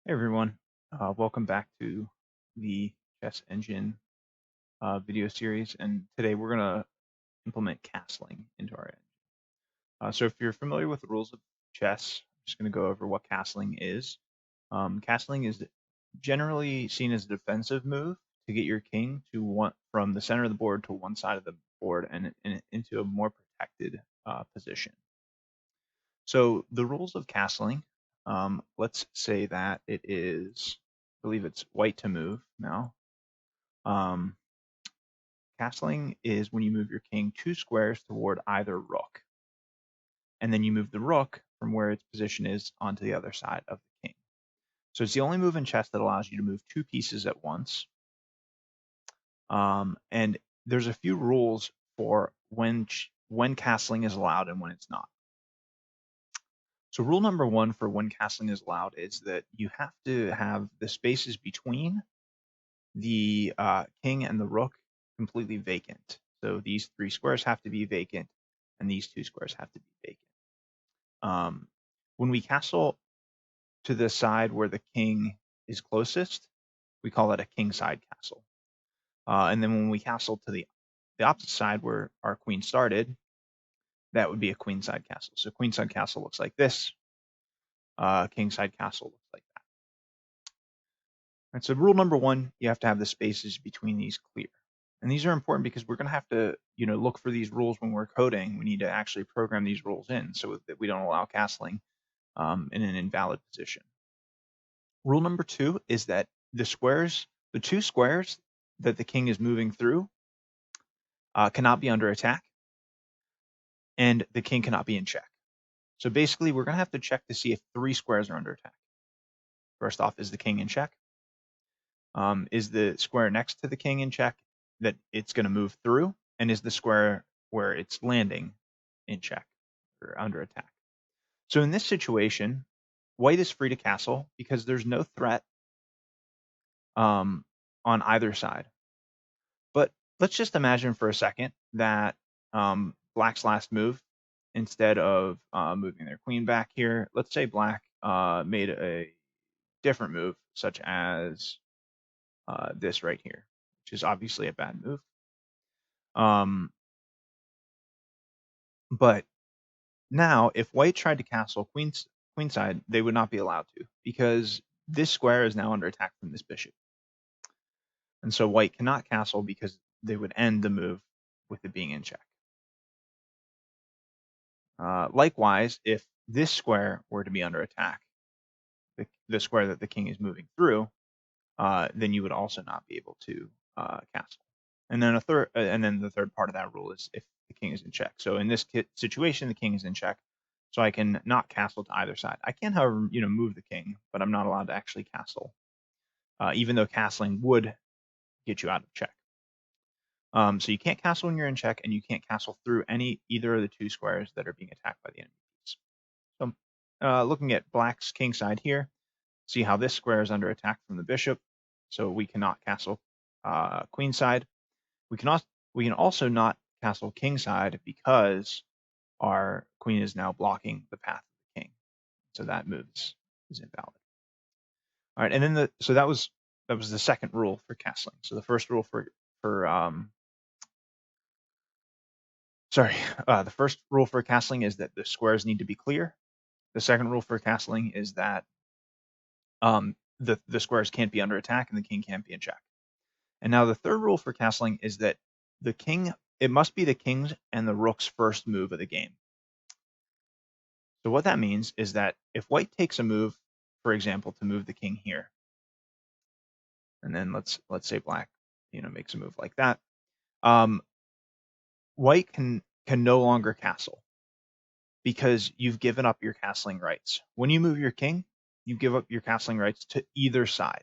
Hey everyone, welcome back to the Chess Engine video series, and today we're going to implement castling into our engine. So if you're familiar with the rules of chess, I'm just going to go over what castling is. Castling is generally seen as a defensive move to get your king to from the center of the board to one side of the board and into a more protected position. So the rules of castling, let's say that it is, I believe it's white to move now. Um, Castling is when you move your king 2 squares toward either rook, and then you move the rook from where its position is onto the other side of the king. So it's the only move in chess that allows you to move 2 pieces at once. And there's a few rules for when castling is allowed and when it's not. So rule number 1 for when castling is allowed is that you have to have the spaces between the king and the rook completely vacant. So these 3 squares have to be vacant, and these 2 squares have to be vacant. When we castle to the side where the king is closest, we call it a kingside castle. And then when we castle to the opposite side where our queen started, that would be a queenside castle. So queenside castle looks like this. Kingside castle looks like that. Right, so rule number 1, you have to have the spaces between these clear. And these are important because we're going to have to, look for these rules when we're coding. We need to actually program these rules in so that we don't allow castling in an invalid position. Rule number 2 is that the 2 squares that the king is moving through cannot be under attack, and the king cannot be in check. So basically, we're going to have to check to see if 3 squares are under attack. First off, is the king in check? Is the square next to the king in check that it's going to move through? And is the square where it's landing in check or under attack? So in this situation, white is free to castle because there's no threat on either side. But let's just imagine for a second that black's last move, instead of moving their queen back here, let's say black made a different move, such as this right here, which is obviously a bad move. But now, if white tried to castle queenside, they would not be allowed to because this square is now under attack from this bishop. And so white cannot castle because they would end the move with it being in check. Likewise, if this square were to be under attack, the square that the king is moving through, then you would also not be able to castle. And then the third part of that rule is if the king is in check. So in this situation, the king is in check, so I can not castle to either side. I can, however, move the king, but I'm not allowed to actually castle, even though castling would get you out of check. So you can't castle when you're in check, and you can't castle through either of the 2 squares that are being attacked by the enemy piece. So looking at black's king side here, see how this square is under attack from the bishop, so we cannot castle queenside. We can also not castle kingside because our queen is now blocking the path of the king, so that move is invalid. All right, and then so that was the second rule for castling. So the first rule the first rule for castling is that the squares need to be clear. The second rule for castling is that the squares can't be under attack and the king can't be in check. And now the third rule for castling is that it must be the king's and the rook's first move of the game. So what that means is that if white takes a move, for example, to move the king here, and then let's say black, makes a move like that, white can no longer castle because you've given up your castling rights. When you move your king, you give up your castling rights to either side.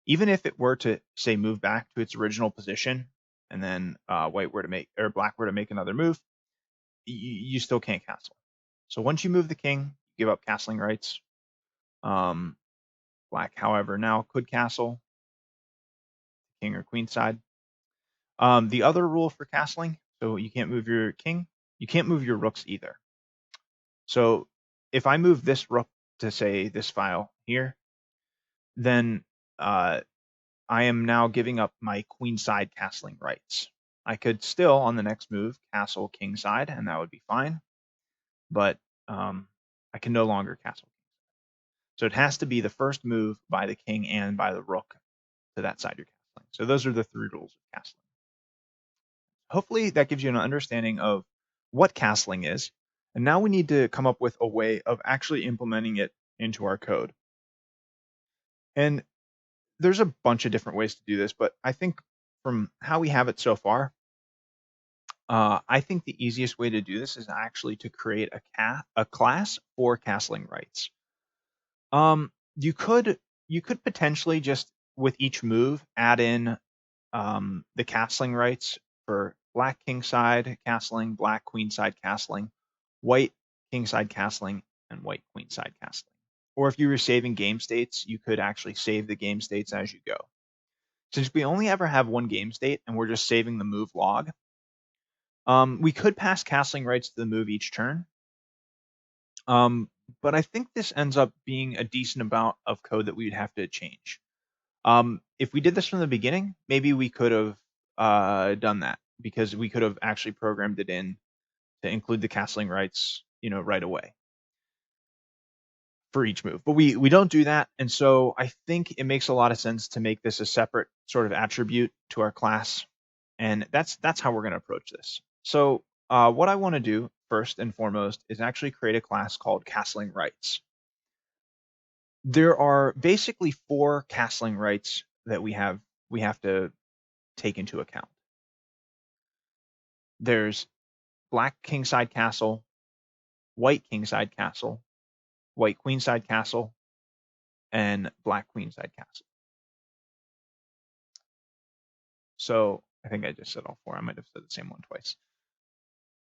Even if it were to, say, move back to its original position, and then black were to make another move, you still can't castle. So once you move the king, you give up castling rights. Black, however, now could castle king or queen side. The other rule for castling, so you can't move your king, you can't move your rooks either. So if I move this rook to, say, this file here, then I am now giving up my queenside castling rights. I could still, on the next move, castle kingside, and that would be fine, but I can no longer castle. So it has to be the first move by the king and by the rook to that side you're castling. So those are the 3 rules of castling. Hopefully that gives you an understanding of what castling is. And now we need to come up with a way of actually implementing it into our code. And there's a bunch of different ways to do this, but I think from how we have it so far, I think the easiest way to do this is actually to create a class for castling rights. You could potentially just with each move add in the castling rights for black kingside castling, black queenside castling, white kingside castling, and white queenside castling. Or if you were saving game states, you could actually save the game states as you go. Since we only ever have one game state and we're just saving the move log, we could pass castling rights to the move each turn. But I think this ends up being a decent amount of code that we'd have to change. If we did this from the beginning, maybe we could have done that because we could have actually programmed it in to include the castling rights, right away for each move. But we don't do that, and so I think it makes a lot of sense to make this a separate sort of attribute to our class, and that's how we're going to approach this. So what I want to do first and foremost is actually create a class called castling rights. There are basically 4 castling rights that we have to take into account. There's black kingside castle, white kingside castle, white queenside castle, and black queenside castle. So I think I just said all 4. I might have said the same one twice.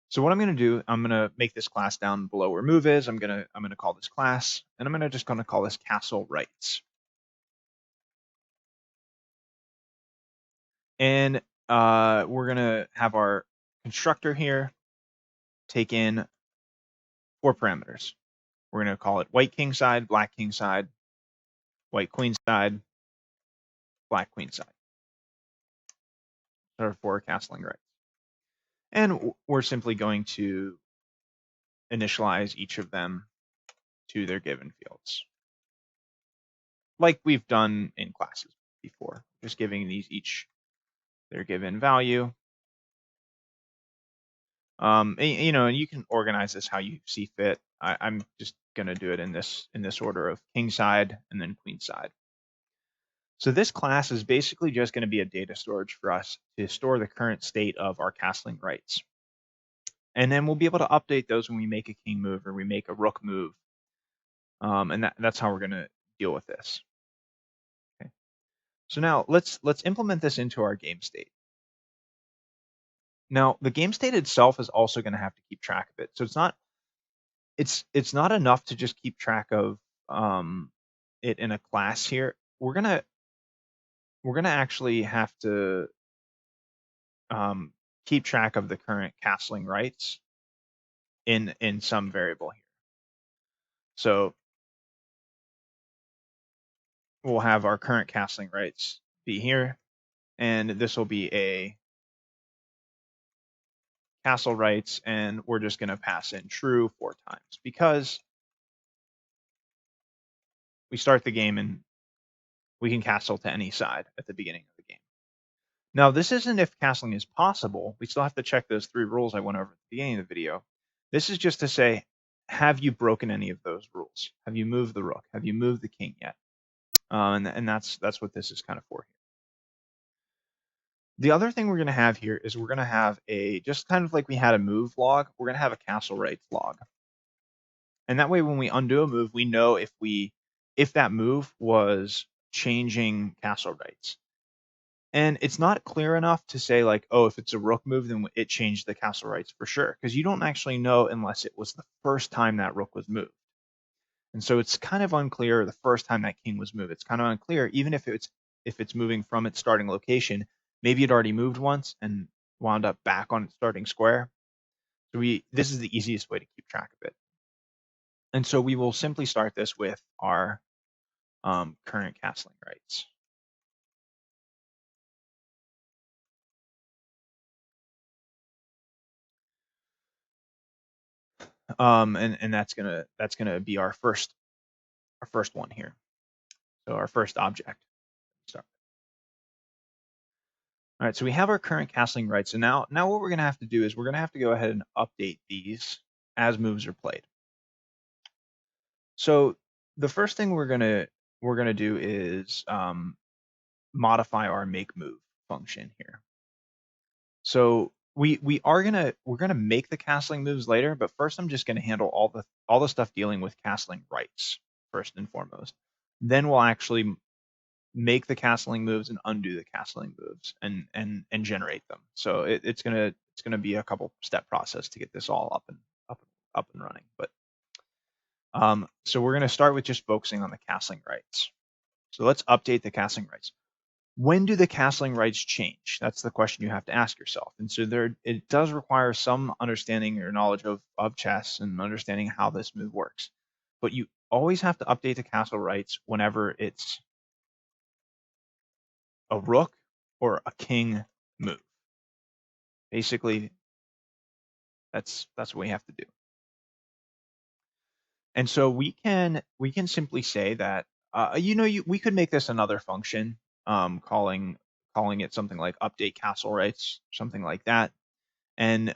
So what I'm going to do, I'm going to make this class down below where move is. I'm going to call this class, and I'm just going to call this castle rights. And we're going to have our constructor here take in 4 parameters. We're going to call it white kingside, black kingside, white queenside, black queenside. There are 4 castling rights. And we're simply going to initialize each of them to their given fields, like we've done in classes before, just giving these each their given value. And you can organize this how you see fit. I'm just going to do it in this order of kingside and then queenside. So this class is basically just going to be a data storage for us to store the current state of our castling rights. And then we'll be able to update those when we make a king move or we make a rook move. And that's how we're going to deal with this. Okay. So now let's implement this into our game state. Now the game state itself is also going to have to keep track of it. So it's not enough to just keep track of it in a class here. We're gonna actually have to keep track of the current castling rights in some variable here. So we'll have our current castling rights be here, and this will be a castle rights, and we're just going to pass in true 4 times because we start the game and we can castle to any side at the beginning of the game. Now, this isn't if castling is possible. We still have to check those 3 rules I went over at the beginning of the video. This is just to say, have you broken any of those rules? Have you moved the rook? Have you moved the king yet? And that's what this is kind of for here. The other thing we're going to have here is we're going to have just kind of like we had a move log, we're going to have a castle rights log. And that way, when we undo a move, we know if that move was changing castle rights. And it's not clear enough to say like, oh, if it's a rook move, then it changed the castle rights for sure, because you don't actually know unless it was the first time that rook was moved. And so it's kind of unclear the first time that king was moved. It's kind of unclear, even if it's moving from its starting location. Maybe it already moved once and wound up back on its starting square. So this is the easiest way to keep track of it. And so we will simply start this with our current castling rights. And that's gonna be our first one here. So our first object. Start. All right, so we have our current castling rights, and now what we're gonna have to do is we're gonna have to go ahead and update these as moves are played. So the first thing we're gonna do is modify our make move function here. So we're gonna make the castling moves later, but first I'm just gonna handle all the stuff dealing with castling rights first and foremost. Then we'll actually make the castling moves and undo the castling moves and generate them. So it's gonna be a couple step process to get this all up and running. But so we're gonna start with just focusing on the castling rights. So let's update the castling rights. When do the castling rights change? That's the question you have to ask yourself. And so it does require some understanding or knowledge of chess and understanding how this move works. But you always have to update the castle rights whenever it's a rook or a king move. Basically, that's what we have to do. And so we can simply say that we could make this another function, calling it something like update castle rights, something like that. And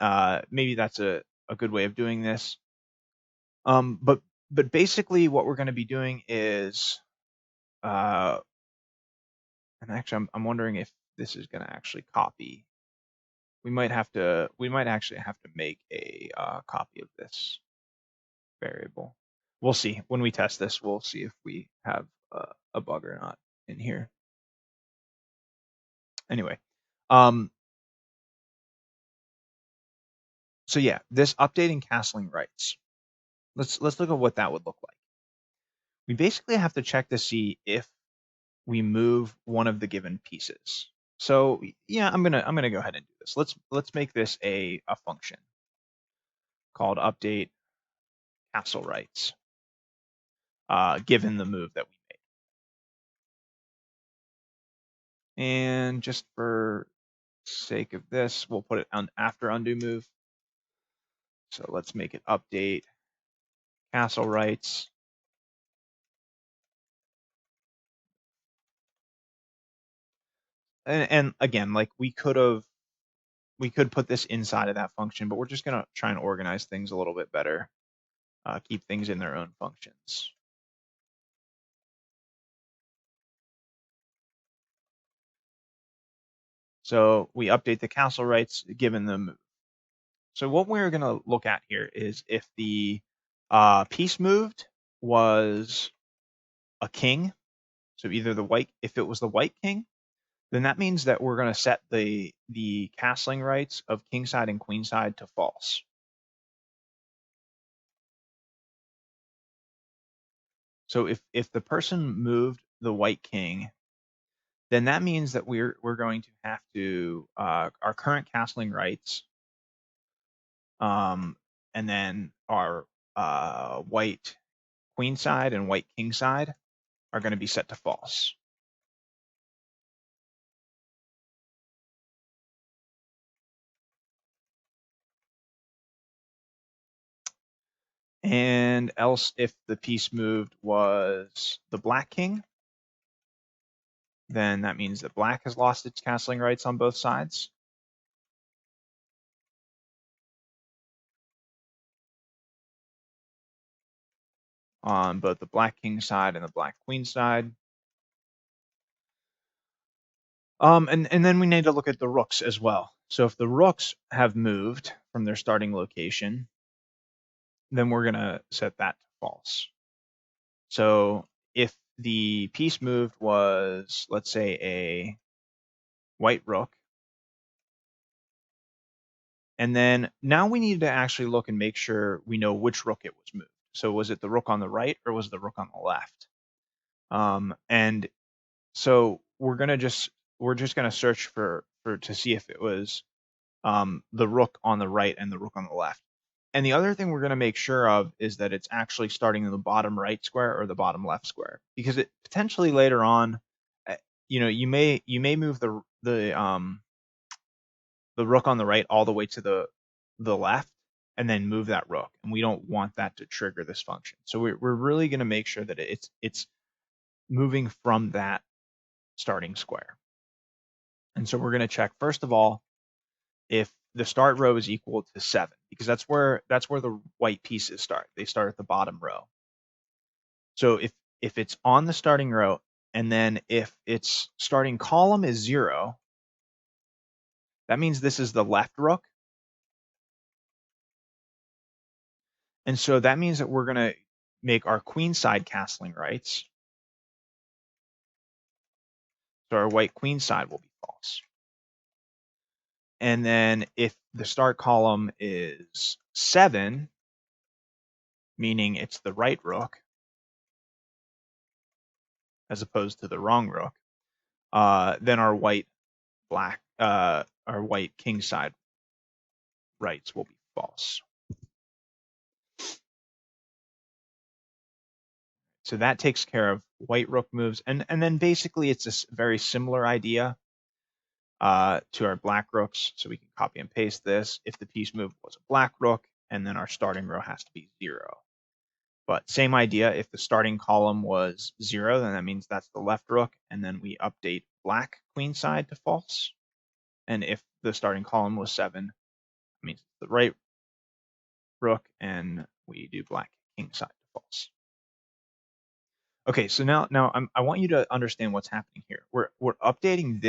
maybe that's a good way of doing this. But basically what we're going to be doing is, and actually I'm wondering if this is going to actually copy. We might actually have to make a copy of this variable. We'll see when we test this. We'll see if we have a bug or not in here. Anyway, so yeah, this updating castling rights. Let's look at what that would look like. We basically have to check to see if we move one of the given pieces. So yeah, I'm gonna go ahead and do this. Let's make this a function called update castle rights, given the move that we made. And just for sake of this, we'll put it on after undo move. So let's make it update castle rights. And again, like we could put this inside of that function, but we're just gonna try and organize things a little bit better, keep things in their own functions. So we update the castle rights given the move. So what we're going to look at here is if the piece moved was a king, so either if it was the white king, then that means that we're going to set the castling rights of kingside and queenside to false. So if the person moved the white king, then that means that we're going to have to our current castling rights, and then our white queenside and white kingside are going to be set to false. And else, if the piece moved was the black king, then that means that black has lost its castling rights on both sides. On both the black king side and the black queen side. And then we need to look at the rooks as well. So if the rooks have moved from their starting location, then we're going to set that to false. So if the piece moved was, let's say, a white rook, and then now we need to actually look and make sure we know which rook it was moved. So was it the rook on the right or was it the rook on the left? And so we're just gonna search for to see if it was the rook on the right and the rook on the left. And the other thing we're going to make sure of is that it's actually starting in the bottom right square or the bottom left square, because it potentially later on, you may move the rook on the right all the way to the left and then move that rook, and we don't want that to trigger this function. So we're really going to make sure that it's moving from that starting square. And so we're going to check, first of all, if the start row is equal to 7, because that's where the white pieces start. They start at the bottom row. So if it's on the starting row, and then if its starting column is 0, that means this is the left rook. And so that means that we're going to make our queenside castling rights. So our white queen side will be false. And then if the start column is 7, meaning it's the right rook as opposed to the wrong rook, then our white king side rights will be false. So that takes care of white rook moves, and then basically it's a very similar idea to our black rooks. So we can copy and paste this. If the piece move was a black rook, and then our starting row has to be 0. But same idea, if the starting column was 0, then that means that's the left rook, and then we update black queen side to false. And if the starting column was 7, that means it's the right rook, and we do black king side to false. Okay, so now I want you to understand what's happening here. We're updating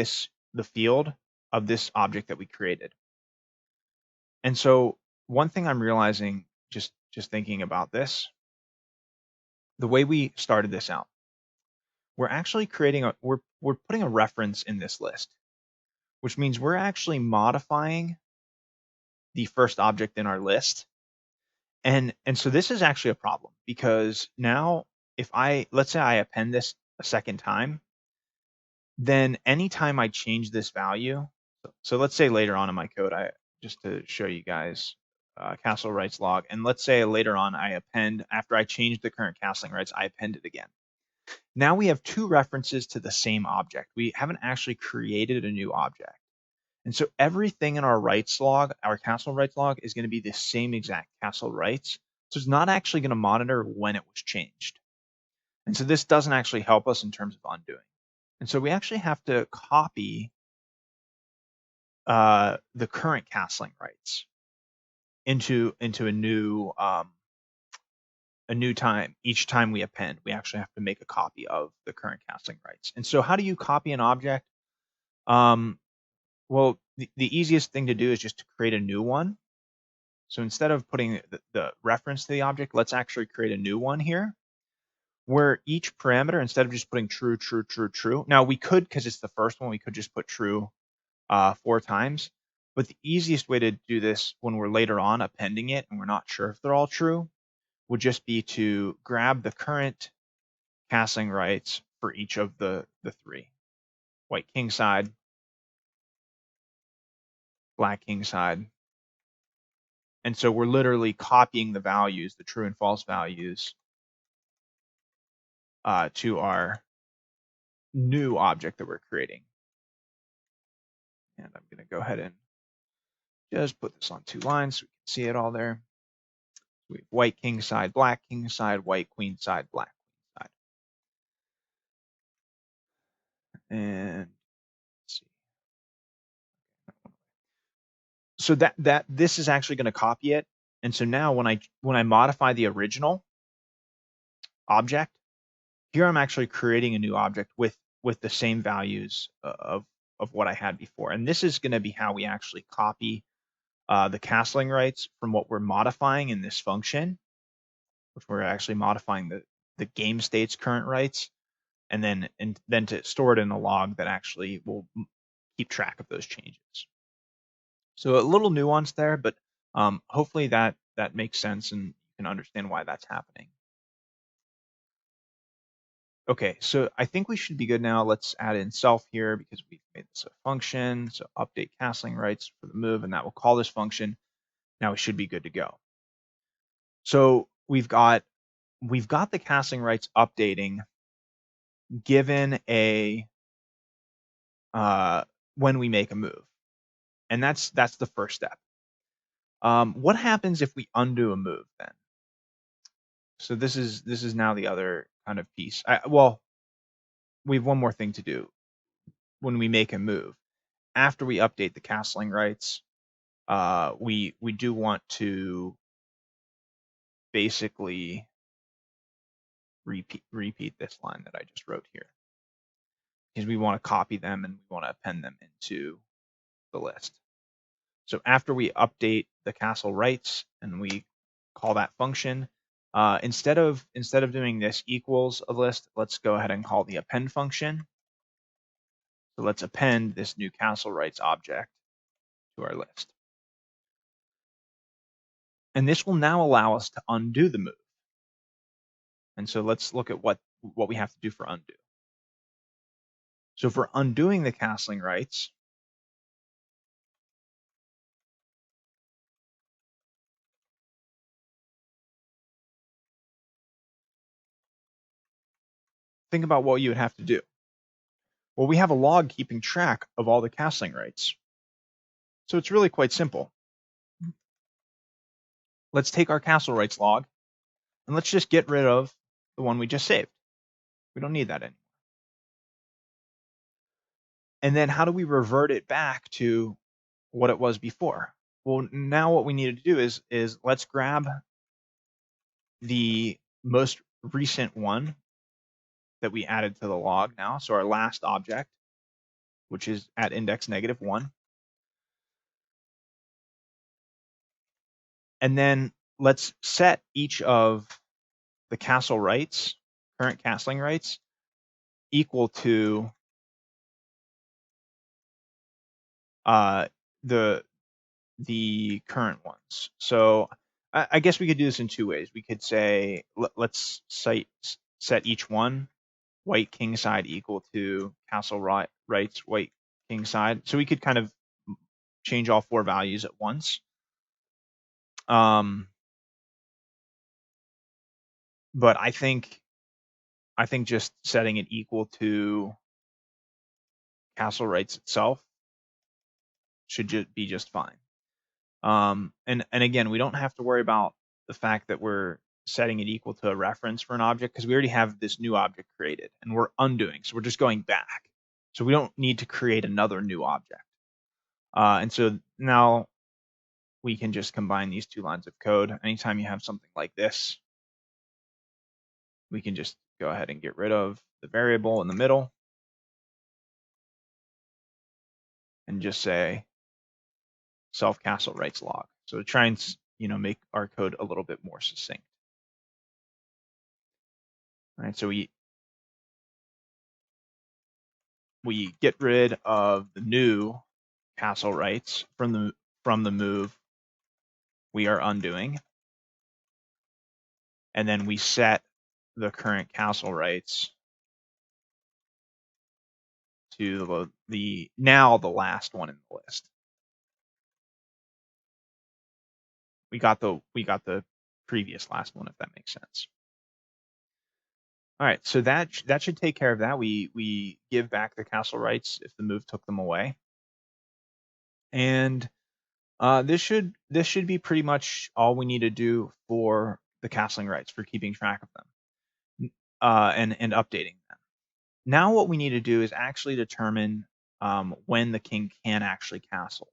the field of this object that we created. And so one thing I'm realizing, just thinking about this, the way we started this out, we're actually we're putting a reference in this list, which means we're actually modifying the first object in our list. And so this is actually a problem, because now if let's say I append this a second time, then anytime I change this value, so let's say later on in my code, just to show you guys castle rights log, and let's say later on I append, after I change the current castling rights, I append it again. Now we have 2 references to the same object. We haven't actually created a new object. And so everything in our rights log, our castle rights log, is going to be the same exact castle rights. So it's not actually going to monitor when it was changed. And so this doesn't actually help us in terms of undoing. And so we actually have to copy the current castling rights into a new time. Each time we append, we actually have to make a copy of the current castling rights. And so how do you copy an object? Well, the easiest thing to do is just to create a new one. So instead of putting the reference to the object, let's actually create a new one here, where each parameter, instead of just putting true, true, true, true. Now we could, because it's the first one, we could just put true 4 times. But the easiest way to do this when we're later on appending it and we're not sure if they're all true would just be to grab the current castling rights for each of the 3. White king side, black king side. And so we're literally copying the values, the true and false values, to our new object that we're creating. And I'm going to go ahead and just put this on 2 lines so we can see it all there. So we have white king side, black king side, white queen side, black queen side. And let's see. So that this is actually going to copy it. And so now when I modify the original object, here I'm actually creating a new object with the same values of what I had before. And this is going to be how we actually copy the castling rights from what we're modifying in this function, which we're actually modifying the game state's current rights, and then to store it in a log that actually will keep track of those changes. So a little nuance there, but hopefully that makes sense and you can understand why that's happening. Okay, so I think we should be good now. Let's add in self here because we've made this a function. So update castling rights for the move, and that will call this function. Now we should be good to go. So we've got the castling rights updating given a when we make a move, and that's the first step. What happens if we undo a move then? So this is now the other kind of piece. Well, we have one more thing to do when we make a move. After we update the castling rights, we do want to basically repeat this line that I just wrote here, because we want to copy them and we want to append them into the list. So after we update the castle rights and we call that function, instead of doing this equals a list, let's go ahead and call the append function. So let's append this new castle rights object to our list. And this will now allow us to undo the move. And so let's look at what we have to do for undo. So for undoing the castling rights, think about what you would have to do. Well, we have a log keeping track of all the castling rights. So it's really quite simple. Let's take our castle rights log and let's just get rid of the one we just saved. We don't need that anymore. And then how do we revert it back to what it was before? Well, now what we need to do is let's grab the most recent one that we added to the log now. So our last object, which is at index -1. And then let's set each of the castle rights, current castling rights, equal to the current ones. So I guess we could do this in two ways. We could say, let's set each one white king side equal to castle rights white king side. So we could kind of change all four values at once. But I think just setting it equal to castle rights itself should be just fine. And again, we don't have to worry about the fact that we're setting it equal to a reference for an object, because we already have this new object created and we're undoing. So we're just going back. So we don't need to create another new object. And so now we can just combine these two lines of code. Anytime you have something like this, we can just go ahead and get rid of the variable in the middle and just say self castle rights log. So to try and make our code a little bit more succinct. All right, so we get rid of the new castle rights from the move we are undoing, and then we set the current castle rights to the last one in the list. We got the previous last one, if that makes sense. All right, so that should take care of that. We give back the castle rights if the move took them away, and this should be pretty much all we need to do for the castling rights, for keeping track of them and updating them. Now what we need to do is actually determine when the king can actually castle.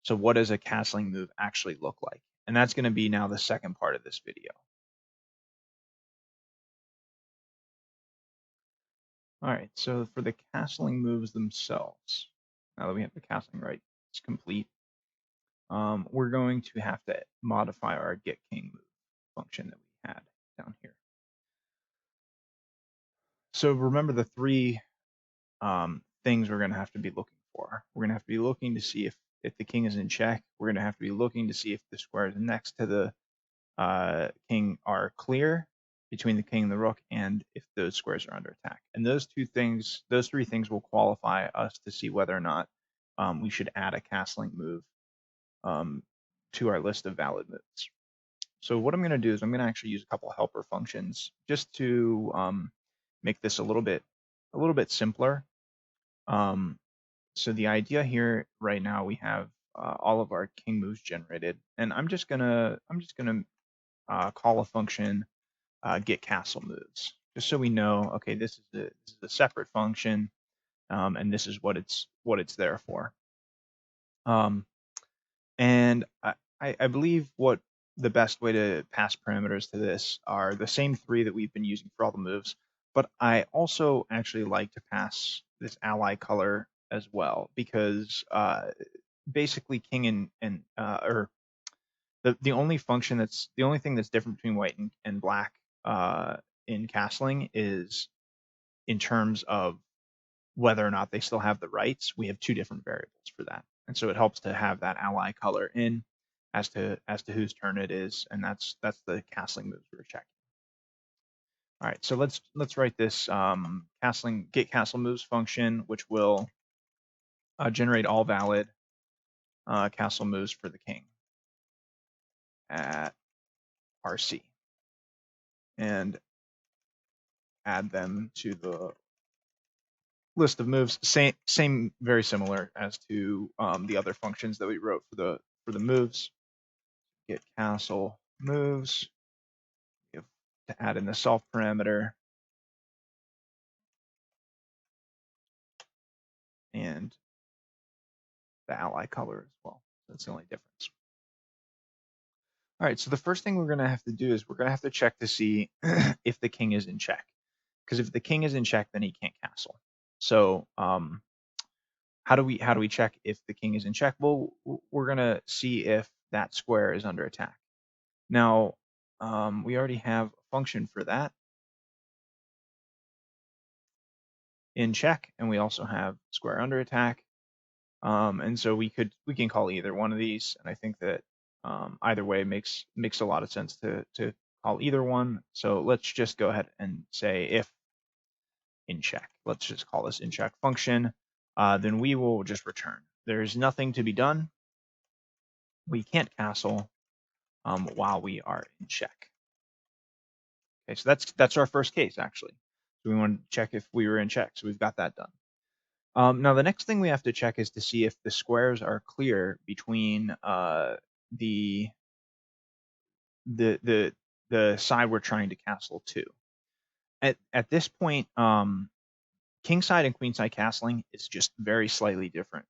So what does a castling move actually look like? And that's going to be now the second part of this video. All right, so for the castling moves themselves, now that we have the castling rights complete, we're going to have to modify our getKingMove function that we had down here. So remember the three things we're going to have to be looking for. We're going to have to be looking to see if the king is in check. We're going to have to be looking to see if the squares next to the king are clear between the king and the rook, and if those squares are under attack. And those three things will qualify us to see whether or not we should add a castling move to our list of valid moves. So what I'm going to do is I'm going to actually use a couple helper functions just to make this a little bit simpler. So the idea here right now, we have all of our king moves generated, and I'm just gonna call a function getCastleMoves, just so we know, okay, this is a separate function, and this is what it's there for. And I believe what the best way to pass parameters to this are the same three that we've been using for all the moves, but I also actually like to pass this ally color as well, because basically king or the only function the only thing that's different between white and black in castling is in terms of whether or not they still have the rights. We have two different variables for that. And so it helps to have that ally color in as to whose turn it is, and that's the castling moves we're checking. All right, so let's write this get castle moves function, which will generate all valid castle moves for the king at RC, and add them to the list of moves. Same, very similar as to the other functions that we wrote for the moves. Get castle moves. We have to add in the self parameter and the ally color as well. That's the only difference. All right, so the first thing we're going to have to do is we're going to have to check to see if the king is in check. Because if the king is in check, then he can't castle. So how do we check if the king is in check? Well, we're going to see if that square is under attack. Now, we already have a function for that in check, and we also have square under attack. And so we can call either one of these, and I think that either way makes a lot of sense to call either one. So let's just go ahead and say if in check. Let's just call this in check function. Then we will just return. There's nothing to be done. We can't castle while we are in check. Okay, so that's our first case actually. So we want to check if we were in check. So we've got that done. Now the next thing we have to check is to see if the squares are clear between the side we're trying to castle to. At this point, kingside and queenside castling is just very slightly different.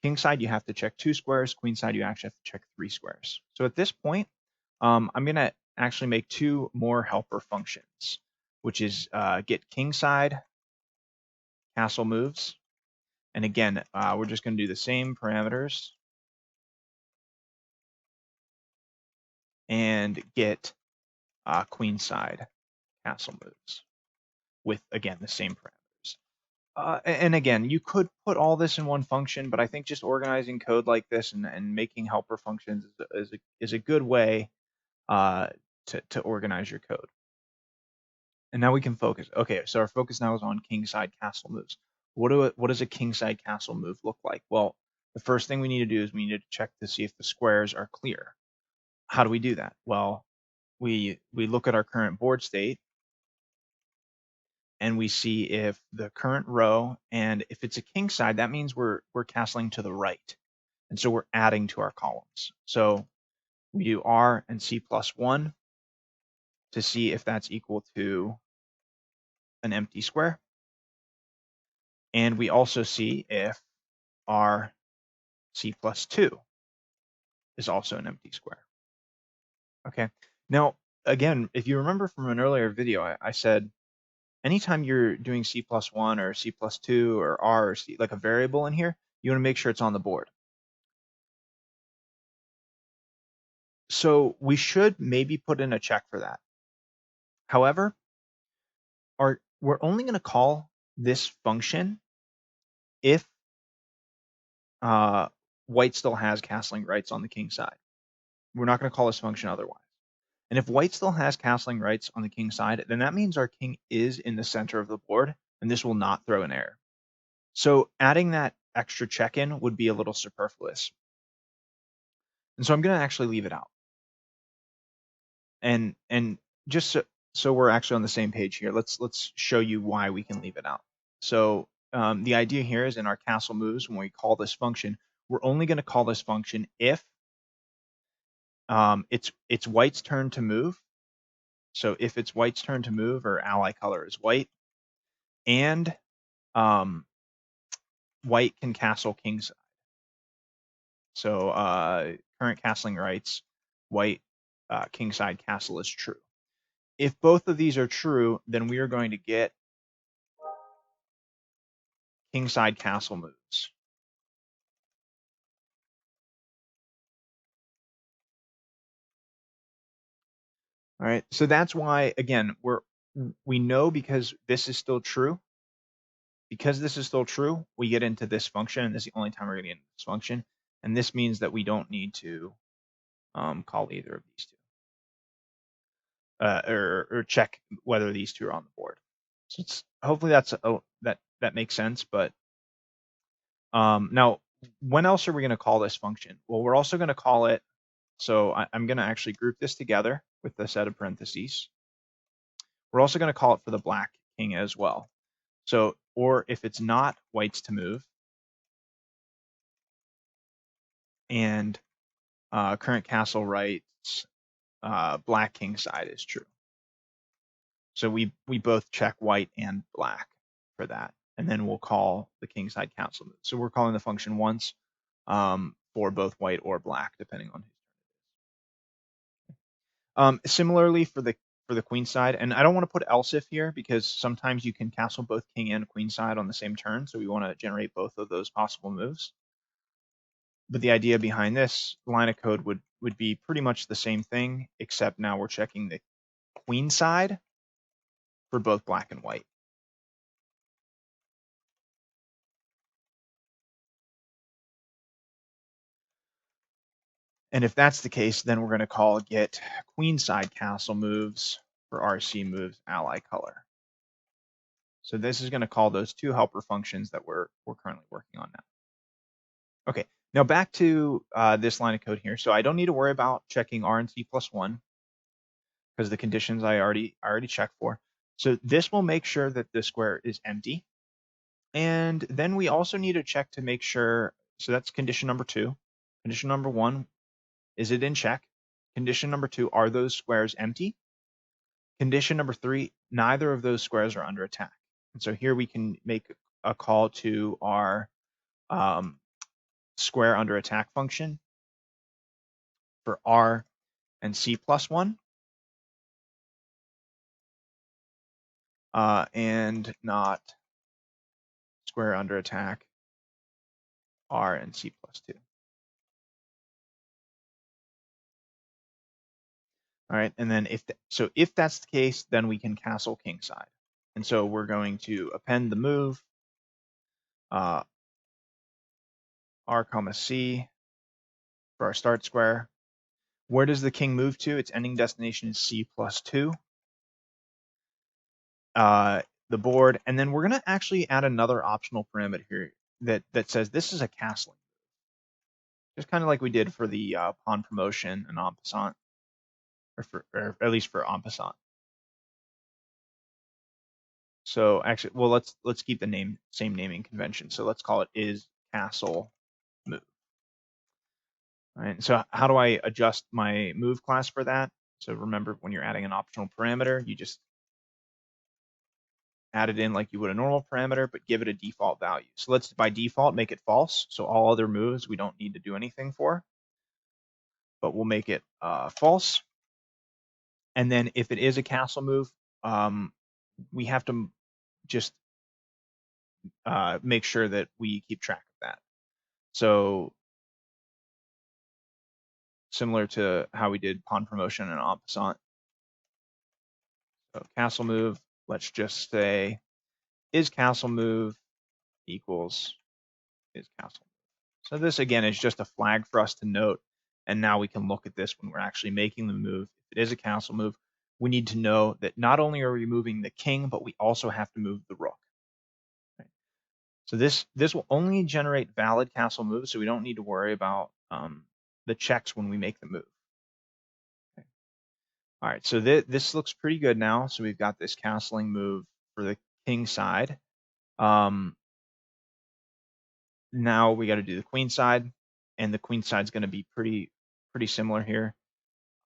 Kingside, you have to check 2 squares. Queenside, you actually have to check 3 squares. So at this point, I'm going to actually make 2 more helper functions, which is get kingside castle moves. And again, we're just going to do the same parameters and get queenside castle moves with, again, the same parameters. And again, you could put all this in one function, but I think just organizing code like this and making helper functions is a good way to organize your code. And now we can focus. Okay, so our focus now is on kingside castle moves. What does a kingside castle move look like? Well, the first thing we need to do is we need to check to see if the squares are clear. How do we do that? Well, we look at our current board state and we see if the current row, and if it's a king side, that means we're castling to the right. And so we're adding to our columns. So we do R and C+1 to see if that's equal to an empty square. And we also see if R C+2 is also an empty square. Okay. Now, again, if you remember from an earlier video, I said anytime you're doing C+1 or C+2 or R or C, like a variable in here, you want to make sure it's on the board. So we should maybe put in a check for that. However, we're only going to call this function if white still has castling rights on the king side. We're not going to call this function otherwise. And if white still has castling rights on the king side, then that means our king is in the center of the board, and this will not throw an error. So adding that extra check-in would be a little superfluous. And so I'm going to actually leave it out. And just so we're actually on the same page here, let's show you why we can leave it out. So the idea here is in our castle moves, when we call this function, we're only going to call this function if it's white's turn to move. So if it's white's turn to move, or ally color is white, and white can castle kingside. So current castling rights, white kingside castle is true. If both of these are true, then we are going to get kingside castle moves. All right, so that's why, again, we know because this is still true. Because this is still true, we get into this function, and this is the only time we're going to get into this function. And this means that we don't need to call either of these two, or check whether these two are on the board. So hopefully that makes sense. But now, when else are we going to call this function? Well, we're also going to call it. So I'm going to actually group this together with the set of parentheses. We're also going to call it for the black king as well. So, or if it's not white's to move, and current castle rights, black king side is true. So we both check white and black for that, and then we'll call the king side castle move. So we're calling the function once for both white or black, depending on who's. Similarly for the queen side, and I don't want to put else if here because sometimes you can castle both king and queen side on the same turn, so we want to generate both of those possible moves. But the idea behind this line of code would be pretty much the same thing, except now we're checking the queen side for both black and white. And if that's the case, then we're going to call get queenside castle moves for RC moves ally color. So this is going to call those two helper functions that we're currently working on now. Okay, now back to this line of code here. So I don't need to worry about checking RNC +1 because the conditions I already checked for. So this will make sure that the square is empty. And then we also need to check to make sure, so that's condition number 2. Condition number 1, is it in check? Condition number 2, are those squares empty? Condition number 3, neither of those squares are under attack. And so here we can make a call to our square under attack function for R and C +1. And not square under attack R and C +2. All right, and then if that's the case, then we can castle kingside. And so we're going to append the move R, C for our start square. Where does the king move to? Its ending destination is C +2. The board, and then we're going to actually add another optional parameter here that says this is a castling move, just kind of like we did for the pawn promotion and en passant, or at least for en passant. So actually, well, let's keep the same naming convention. So let's call it isCastleMove. All right. So how do I adjust my move class for that? So remember, when you're adding an optional parameter, you just add it in like you would a normal parameter, but give it a default value. So let's by default make it false. So all other moves we don't need to do anything for, but we'll make it false. And then if it is a castle move, we have to just make sure that we keep track of that. So similar to how we did pawn promotion and en passant. So castle move, let's just say is castle move equals is castle move. So this again is just a flag for us to note. And now we can look at this when we're actually making the move. If it is a castle move, we need to know that not only are we moving the king, but we also have to move the rook. Right? So this will only generate valid castle moves, so we don't need to worry about the checks when we make the move. Okay. All right, so this looks pretty good now. So we've got this castling move for the king side. Now we got to do the queen side, and the queen side is going to be pretty similar here.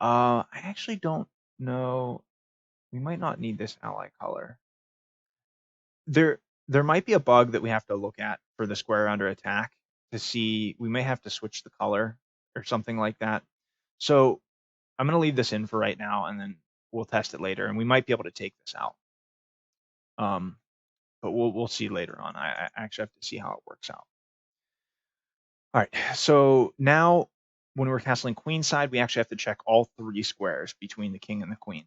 I actually don't know. We might not need this ally color. There might be a bug that we have to look at for the square under attack to see. We may have to switch the color or something like that. So I'm going to leave this in for right now, and then we'll test it later, and we might be able to take this out. But we'll see later on. I actually have to see how it works out. All right, so now when we're castling queen side, we actually have to check all 3 squares between the king and the queen.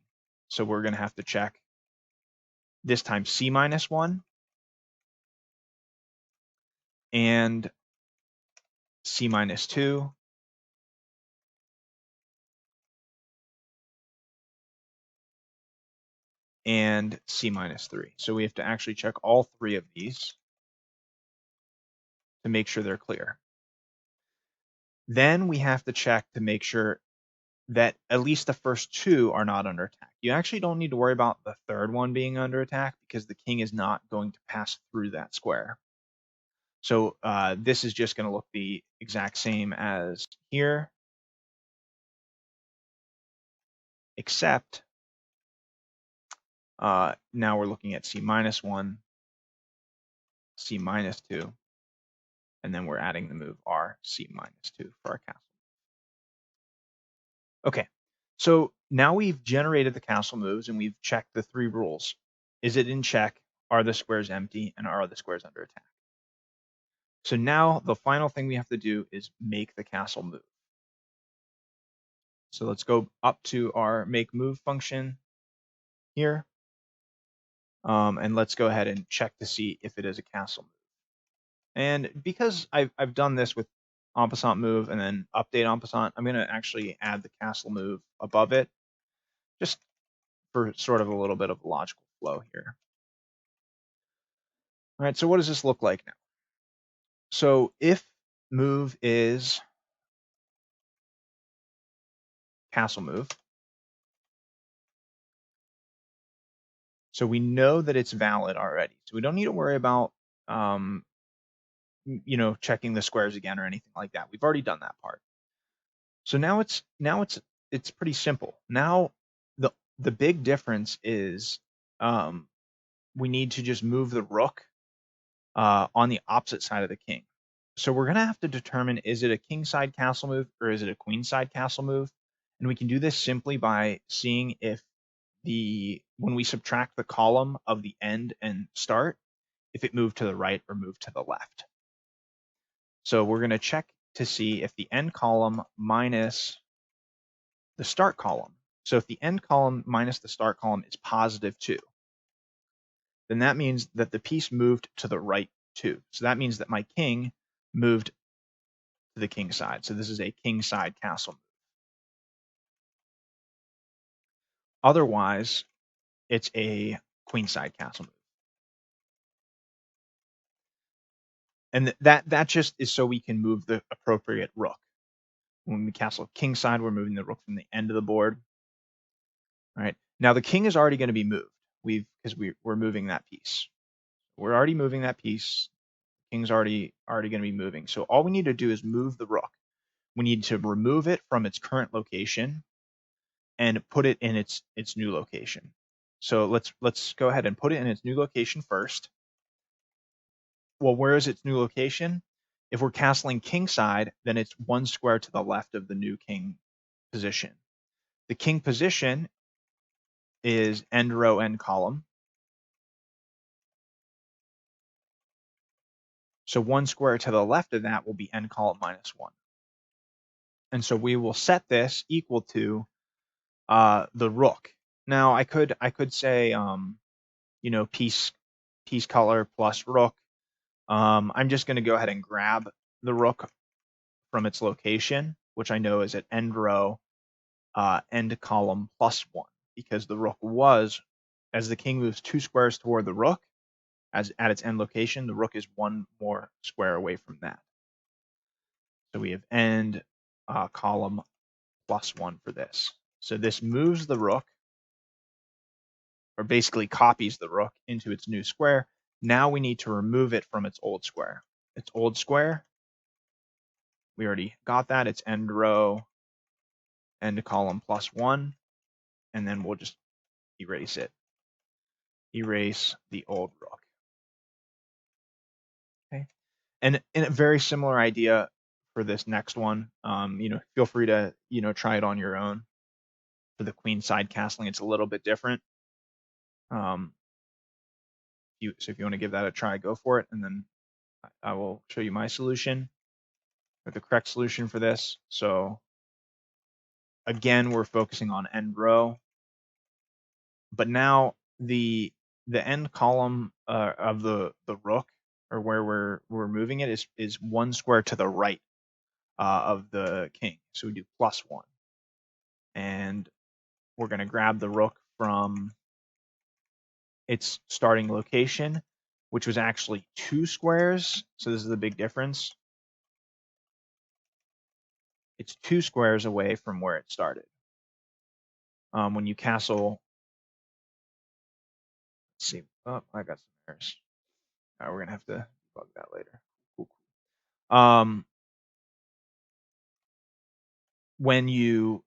So we're going to have to check this time C-1 and C-2 and C-3. So we have to actually check all 3 of these to make sure they're clear. Then we have to check to make sure that at least the first 2 are not under attack. You actually don't need to worry about the third one being under attack because the king is not going to pass through that square. So this is just going to look the exact same as here, except now we're looking at C-1, C-2, and then we're adding the move R, C-2 for our castle. Okay, so now we've generated the castle moves and we've checked the 3 rules. Is it in check? Are the squares empty? And are the squares under attack? So now the final thing we have to do is make the castle move. So let's go up to our make move function here. And let's go ahead and check to see if it is a castle move. And because I've done this with en passant move and then update en passant, I'm going to actually add the castle move above it, just for sort of a little bit of logical flow here. All right, so what does this look like now? So if move is castle move, so we know that it's valid already. So we don't need to worry about checking the squares again or anything like that. We've already done that part. So now it's pretty simple. Now the big difference is we need to just move the rook on the opposite side of the king. So we're gonna have to determine, is it a king side castle move or is it a queen side castle move? And we can do this simply by seeing if when we subtract the column of the end and start, if it moved to the right or moved to the left. So we're going to check to see if the end column minus the start column. So if the end column minus the start column is +2, then that means that the piece moved to the right 2. So that means that my king moved to the king side. So this is a king side castle move. Otherwise, it's a queen side castle move. And that just is so we can move the appropriate rook. When we castle king side, we're moving the rook from the end of the board. All right. Now the king is already going to be moved. Because we're moving that piece. We're already moving that piece. King's already going to be moving. So all we need to do is move the rook. We need to remove it from its current location and put it in its new location. So let's go ahead and put it in its new location first. Well, where is its new location? If we're castling king side, then it's 1 square to the left of the new king position. The king position is end row, end column. So 1 square to the left of that will be end column -1. And so we will set this equal to the rook. Now I could say piece color plus rook. I'm just going to go ahead and grab the rook from its location, which I know is at end row, end column +1, because the rook was, as the king moves 2 squares toward the rook, as at its end location, the rook is 1 more square away from that. So we have end column +1 for this. So this moves the rook, or basically copies the rook into its new square. Now we need to remove it from its old square. Its old square, we already got that. It's end row, end column +1, and then we'll just erase it. Erase the old rook. Okay, and a very similar idea for this next one. Feel free to try it on your own. For the queenside castling, it's a little bit different. So if you want to give that a try, go for it, and then I will show you my solution, or the correct solution for this. So again, we're focusing on end row, but now the end column of the rook, or where we're moving it, is one square to the right of the king. So we do +1, and we're going to grab the rook from its starting location, which was actually 2 squares. So this is the big difference. It's 2 squares away from where it started. When you castle, let's see. Oh, I got some errors. We're going to have to debug that later. Cool. When you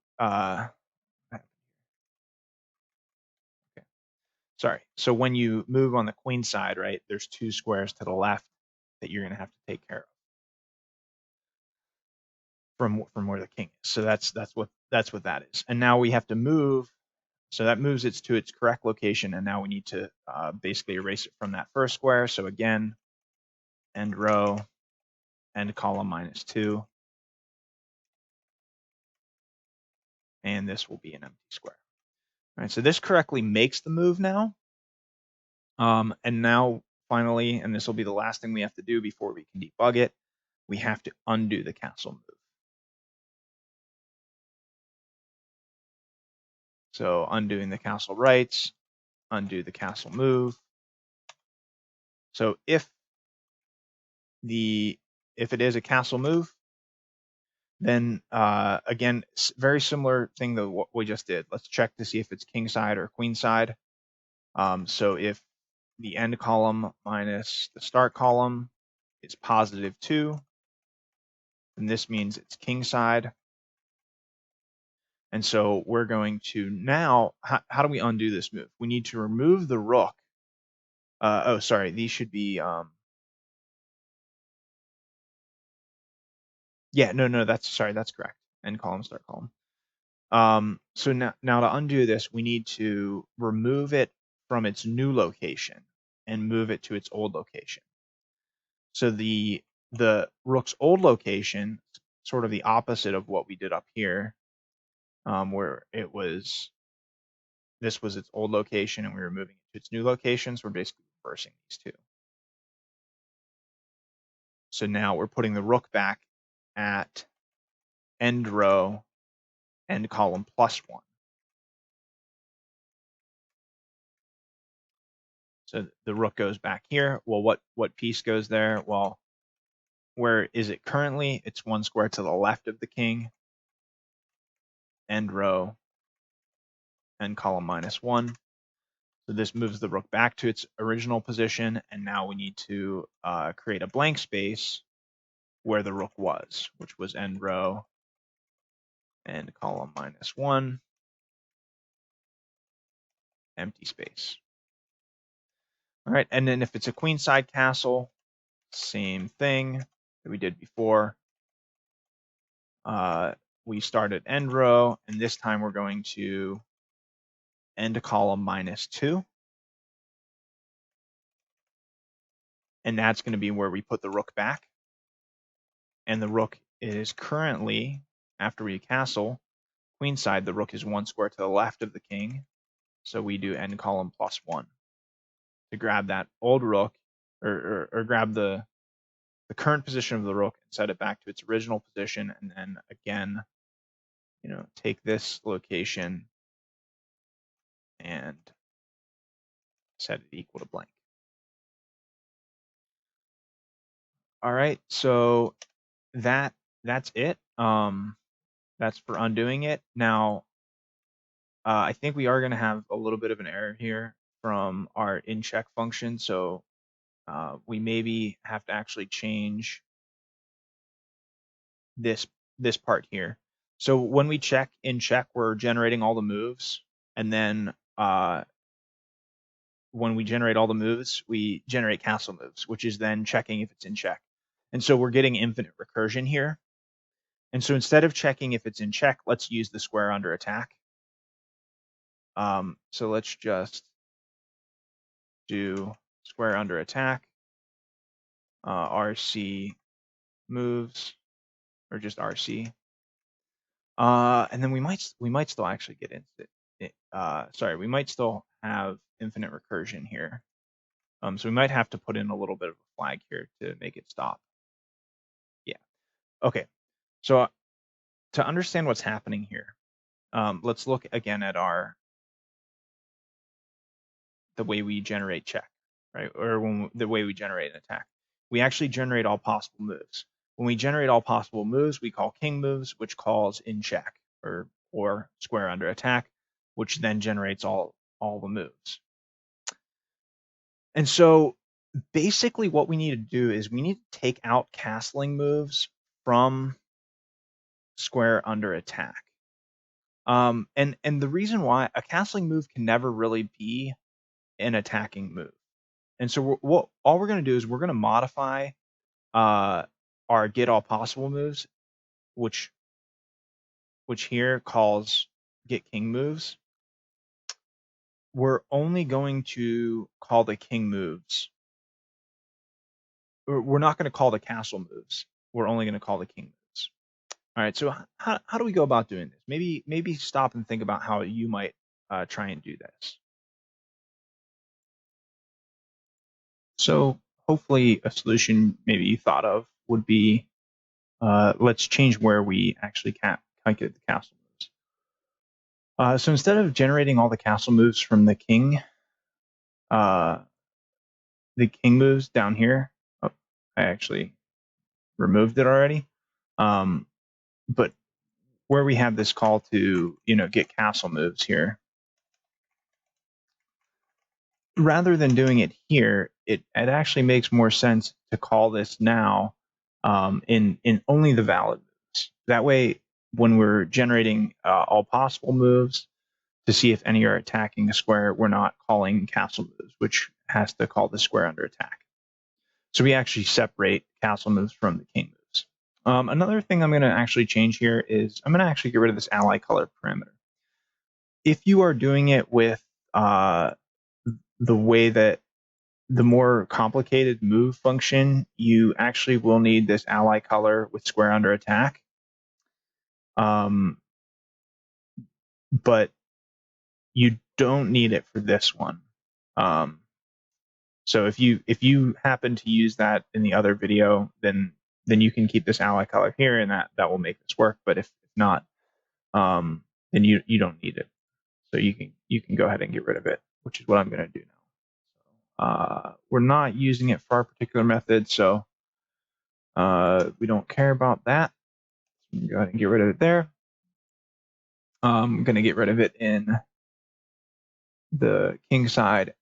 so when you move on the queen side, right, there's 2 squares to the left that you're going to have to take care of from where the king is. So that's what that is. And now we have to move. So that moves it to its correct location, and now we need to basically erase it from that first square. So again, end row, end column -2, and this will be an empty square. All right, so this correctly makes the move now. And now finally, and this will be the last thing we have to do before we can debug it, we have to undo the castle move. So undoing the castle rights, undo the castle move. So if it is a castle move, then again, very similar thing to what we just did. Let's check to see if it's king side or queen side. So if the end column minus the start column is +2, then this means it's king side. And so we're going to now, how do we undo this move? We need to remove the rook. Oh, sorry, these should be, yeah, no, that's correct. End column, start column. So now to undo this, we need to remove it from its new location and move it to its old location. So the rook's old location, sort of the opposite of what we did up here, where this was its old location and we were moving it to its new location. So we're basically reversing these two. So now we're putting the rook back at end row, end column +1. So the rook goes back here. Well, what piece goes there? Well, where is it currently? It's 1 square to the left of the king. End row, end column -1. So this moves the rook back to its original position, and now we need to create a blank space where the rook was, which was end row, end column -1, empty space. All right, and then if it's a queenside castle, same thing that we did before. We start at end row, and this time we're going to end column -2. And that's going to be where we put the rook back. And the rook is currently, after we castle, queenside, the rook is 1 square to the left of the king. So we do end column +1 to grab that old rook, or grab the current position of the rook and set it back to its original position, and then again, take this location and set it equal to blank. All right, so that's it. That's for undoing it. Now, I think we are going to have a little bit of an error here from our inCheck function. So we maybe have to actually change this part here. So when we check inCheck, we're generating all the moves, and then when we generate all the moves, we generate castle moves, which is then checking if it's in check. And so we're getting infinite recursion here. And so instead of checking if it's in check, let's use the square under attack. So let's just do square under attack, RC moves, or just RC. And then we might still actually get into sorry, we might still have infinite recursion here. So we might have to put in a little bit of a flag here to make it stop. Yeah. Okay. So to understand what's happening here, let's look again at the way we generate check, right? Or the way we generate an attack. We actually generate all possible moves. When we generate all possible moves, we call king moves, which calls in check, or square under attack, which then generates all the moves. And so basically what we need to do is we need to take out castling moves from square under attack. And the reason why a castling move can never really be an attacking move. And so all we're going to do is we're going to modify our get all possible moves, which here calls get king moves. We're only going to call the king moves. We're not going to call the castle moves. We're only going to call the king moves. All right. So how do we go about doing this? Maybe stop and think about how you might try and do this. So hopefully a solution maybe you thought of would be, let's change where we actually calculate the castle moves. So instead of generating all the castle moves from the king moves down here, oh, I actually removed it already. But where we have this call to, get castle moves here, rather than doing it here, it actually makes more sense to call this now in only the valid moves. That way, when we're generating all possible moves to see if any are attacking a square, we're not calling castle moves, which has to call the square under attack. So we actually separate castle moves from the king moves. Another thing I'm going to actually change here is I'm going to actually get rid of this ally color parameter. If you are doing it with the way that the more complicated move function, you actually will need this ally color with square under attack. But you don't need it for this one. So if you happen to use that in the other video, then you can keep this ally color here, and that will make this work. But if not, then you don't need it. So you can go ahead and get rid of it, which is what I'm going to do now. We're not using it for our particular method, so we don't care about that. So go ahead and get rid of it there. I'm going to get rid of it in the king side and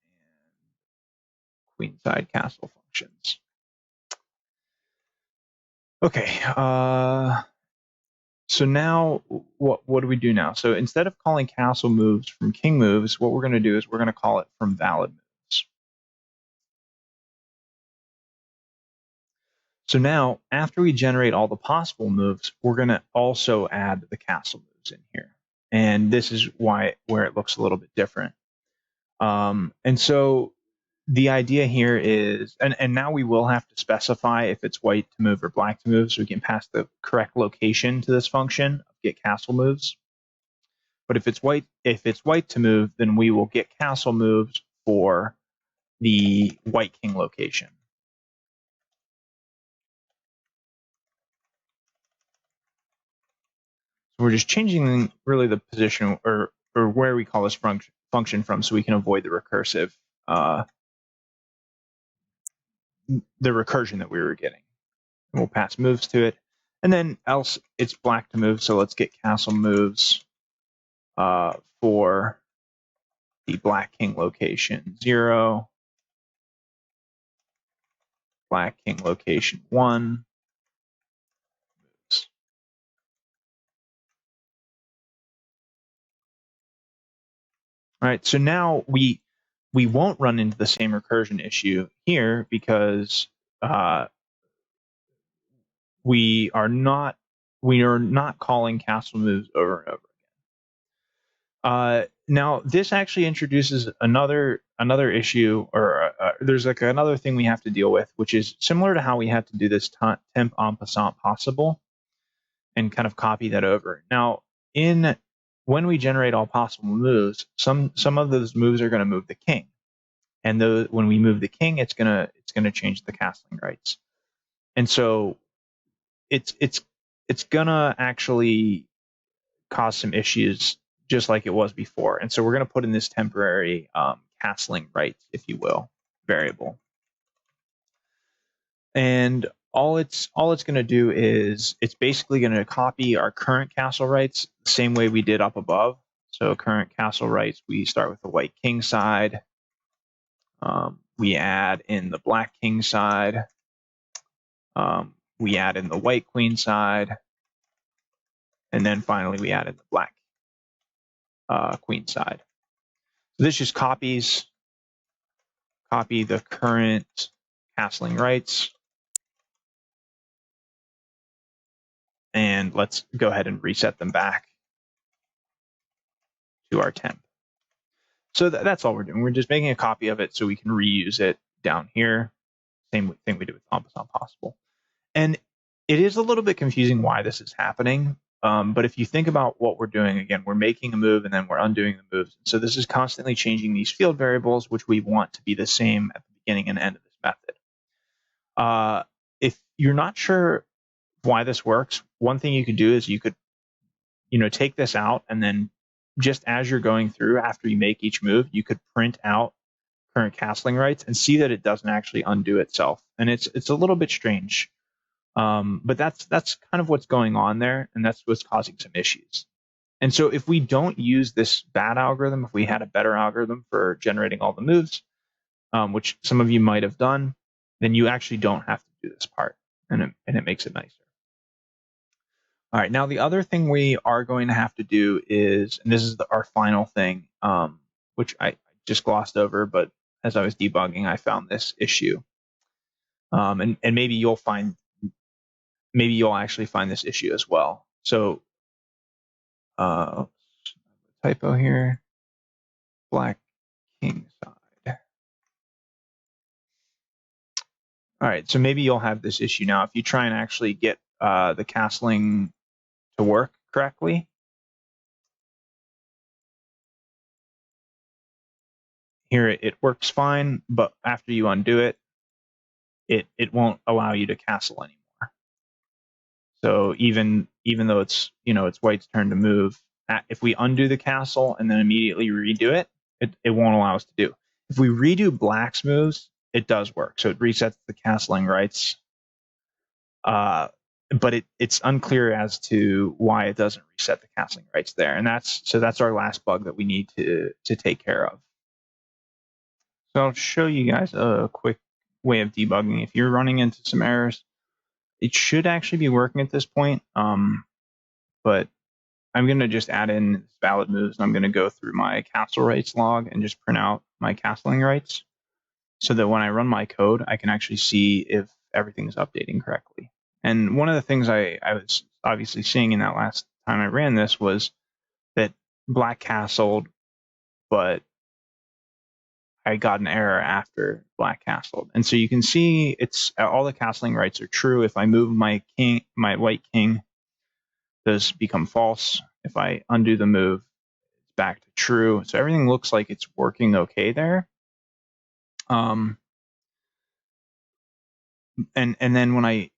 queen side castle functions. Okay. So now what do we do now? So instead of calling castle moves from king moves, what we're going to do is we're going to call it from valid moves. So now, after we generate all the possible moves, we're going to also add the castle moves in here. And this is where it looks a little bit different. And so the idea here is, and now we will have to specify if it's white to move or black to move, so we can pass the correct location to this function of get castle moves. But if it's white to move, then we will get castle moves for the white king location. So we're just changing really the position or where we call this function from, so we can avoid the recursion that we were getting. And we'll pass moves to it, and then else it's black to move. So let's get castle moves for the black king location 0, black king location 1. All right, so now we won't run into the same recursion issue here because we are not calling castle moves over and over again. Now this actually introduces another issue, or there's like another thing we have to deal with, which is similar to how we had to do this temp en passant possible and kind of copy that over. Now when we generate all possible moves, some of those moves are going to move the king, and when we move the king, it's gonna change the castling rights, and so it's gonna actually cause some issues just like it was before. And so we're going to put in this temporary castling rights, if you will, variable. And all it's going to do is it's basically going to copy our current castle rights the same way we did up above. So current castle rights, we start with the white king side. We add in the black king side. We add in the white queen side. And then finally we add in the black queen side. So this just copy the current castling rights. And let's go ahead and reset them back to our temp. So that's all we're doing. We're just making a copy of it so we can reuse it down here. Same thing we did with en passant possible. And it is a little bit confusing why this is happening. But if you think about what we're doing, again, we're making a move and then we're undoing the moves. So this is constantly changing these field variables, which we want to be the same at the beginning and end of this method. If you're not sure why this works, one thing you could do is you could, take this out, and then just as you're going through, after you make each move, you could print out current castling rights and see that it doesn't actually undo itself. And it's a little bit strange. But that's kind of what's going on there, and that's what's causing some issues. And so if we don't use this bad algorithm, if we had a better algorithm for generating all the moves, which some of you might have done, then you actually don't have to do this part, and it makes it nicer. All right, now the other thing we are going to have to do is, and this is our final thing, which I just glossed over, but as I was debugging, I found this issue. And maybe you'll actually find this issue as well. So, typo here, black king side. All right, so maybe you'll have this issue now. If you try and actually get the castling to work correctly, here it works fine, but after you undo it, it won't allow you to castle anymore. So even though it's white's turn to move, if we undo the castle and then immediately redo it, it won't allow us to do. If we redo black's moves, it does work. So it resets the castling rights, but it's unclear as to why it doesn't reset the castling rights there. And that's our last bug that we need to take care of. So I'll show you guys a quick way of debugging. If you're running into some errors, it should actually be working at this point, but I'm going to just add in valid moves, and I'm going to go through my castle rights log and just print out my castling rights so that when I run my code, I can actually see if everything's updating correctly. And one of the things I was obviously seeing in that last time I ran this was that black castled, but I got an error after black castled. And so you can see it's all the castling rights are true. If I move my white king, those become false. If I undo the move, it's back to true. So everything looks like it's working okay there. And then when I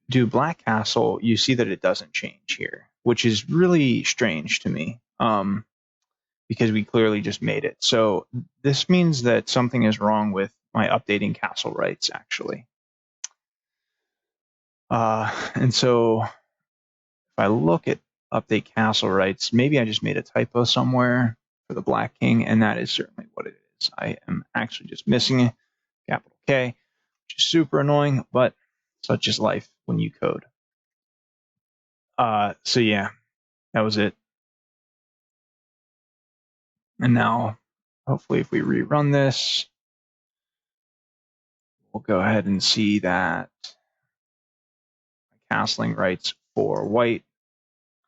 do black castle, you see that it doesn't change here, which is really strange to me, because we clearly just made it. So this means that something is wrong with my updating castle rights, actually. And so if I look at update castle rights, maybe I just made a typo somewhere. for the black king, and that is certainly what it is. I am actually just missing a capital K, which is super annoying, but such is life when you code. So yeah, that was it. And now, hopefully, if we rerun this, we'll go ahead and see that my castling rights for white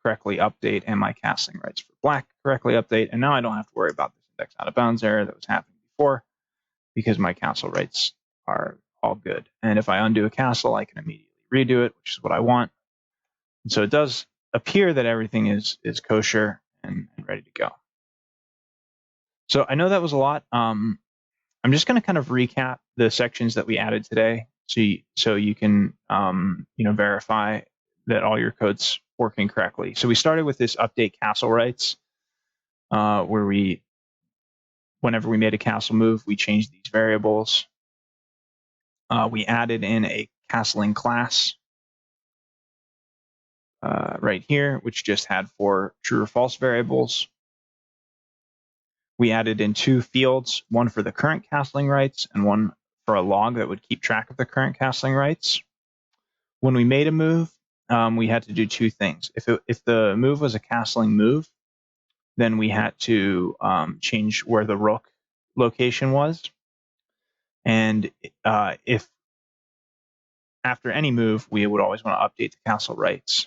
correctly update and my castling rights for black correctly update. And now I don't have to worry about this index out of bounds error that was happening before because my castle rights are all good. And if I undo a castle, I can immediately redo it, which is what I want. And so it does appear that everything is kosher and ready to go. So I know that was a lot. I'm just going to kind of recap the sections that we added today, so you can verify that all your code's working correctly. So we started with this update castle rights, where whenever we made a castle move, we changed these variables. We added in a castling class right here, which just had 4 true or false variables. We added in 2 fields, one for the current castling rights and one for a log that would keep track of the current castling rights. When we made a move, we had to do 2 things. If the move was a castling move, then we had to change where the rook location was. And if after any move, we would always want to update the castle rights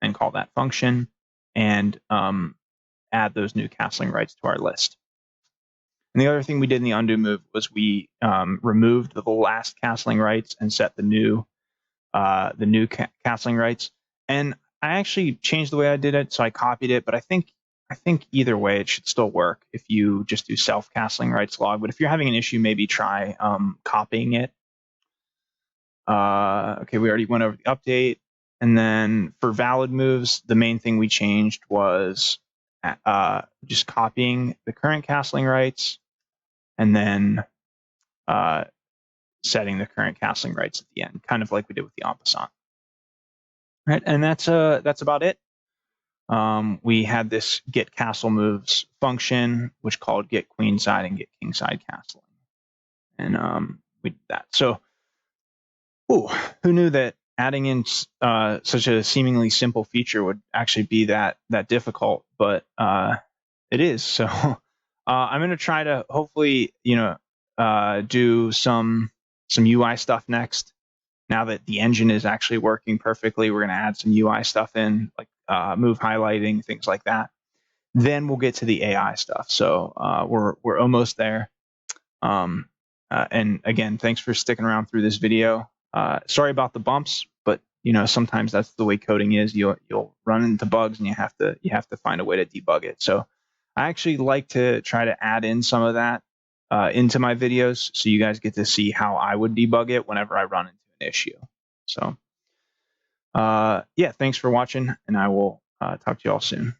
and call that function and add those new castling rights to our list. And the other thing we did in the undo move was we removed the last castling rights and set the new castling rights. And I actually changed the way I did it, so I copied it. But I think either way it should still work if you just do self castling rights log. But if you're having an issue, maybe try copying it. Okay, we already went over the update. And then for valid moves, the main thing we changed was just copying the current castling rights and then setting the current castling rights at the end, kind of like we did with the en passant. Right, and that's about it. We had this getCastleMoves function, which called getQueenside and getKingside castling, and we did that. So, who knew that adding in such a seemingly simple feature would actually be that difficult? But it is. So, I'm going to try to hopefully, do some UI stuff next. Now that the engine is actually working perfectly, we're going to add some UI stuff in, like move highlighting, things like that. Then we'll get to the AI stuff. So we're almost there. And again, thanks for sticking around through this video. Sorry about the bumps, but sometimes that's the way coding is. You'll run into bugs, and you have to find a way to debug it. So I actually like to try to add in some of that into my videos, so you guys get to see how I would debug it whenever I run into an issue. So yeah, thanks for watching, and I will talk to you all soon.